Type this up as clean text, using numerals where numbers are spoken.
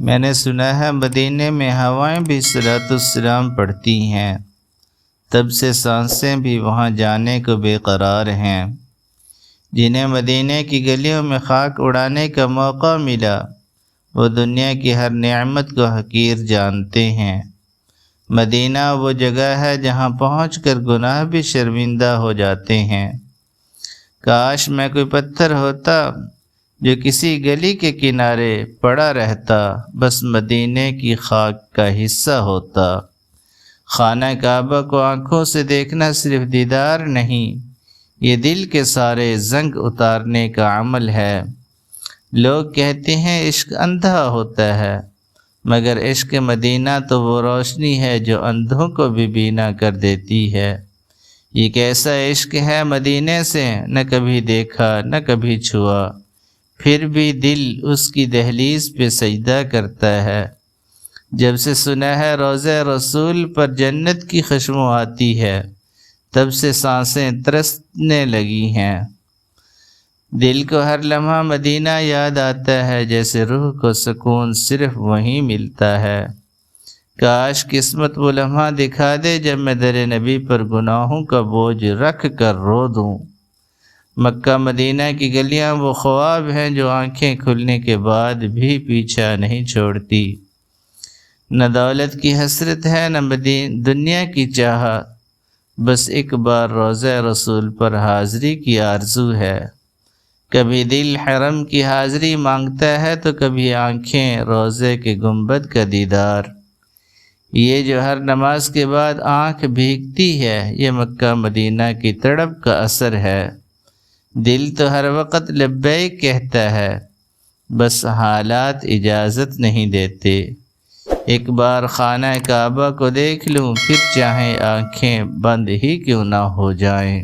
میں نے سنا ہے مدینے میں ہوائیں بھی صلاۃ السلام پڑھتی ہیں، تب سے سانسیں بھی وہاں جانے کو بے قرار ہیں۔ جنہیں مدینے کی گلیوں میں خاک اڑانے کا موقع ملا، وہ دنیا کی ہر نعمت کو حقیر جانتے ہیں۔ مدینہ وہ جگہ ہے جہاں پہنچ کر گناہ بھی شرمندہ ہو جاتے ہیں۔ کاش میں کوئی پتھر ہوتا جو کسی گلی کے کنارے پڑا رہتا، بس مدینے کی خاک کا حصہ ہوتا۔ خانہ کعبہ کو آنکھوں سے دیکھنا صرف دیدار نہیں، یہ دل کے سارے زنگ اتارنے کا عمل ہے۔ لوگ کہتے ہیں عشق اندھا ہوتا ہے، مگر عشق مدینہ تو وہ روشنی ہے جو اندھوں کو بھی بینا کر دیتی ہے۔ یہ کیسا عشق ہے مدینے سے، نہ کبھی دیکھا نہ کبھی چھوا، پھر بھی دل اس کی دہلیز پہ سجدہ کرتا ہے۔ جب سے سنا ہے روضہ رسول پر جنت کی خوشبو آتی ہے، تب سے سانسیں ترسنے لگی ہیں۔ دل کو ہر لمحہ مدینہ یاد آتا ہے، جیسے روح کو سکون صرف وہیں ملتا ہے۔ کاش قسمت وہ لمحہ دکھا دے جب میں در نبی پر گناہوں کا بوجھ رکھ کر رو دوں۔ مکہ مدینہ کی گلیاں وہ خواب ہیں جو آنکھیں کھلنے کے بعد بھی پیچھا نہیں چھوڑتی۔ نہ دولت کی حسرت ہے نہ دنیا کی چاہت، بس ایک بار روضہ رسول پر حاضری کی آرزو ہے۔ کبھی دل حرم کی حاضری مانگتا ہے تو کبھی آنکھیں روضے کے گنبد کا دیدار۔ یہ جو ہر نماز کے بعد آنکھ بھیگتی ہے، یہ مکہ مدینہ کی تڑپ کا اثر ہے۔ دل تو ہر وقت لبیک کہتا ہے، بس حالات اجازت نہیں دیتے۔ ایک بار خانہ کعبہ کو دیکھ لوں، پھر چاہے آنکھیں بند ہی کیوں نہ ہو جائیں۔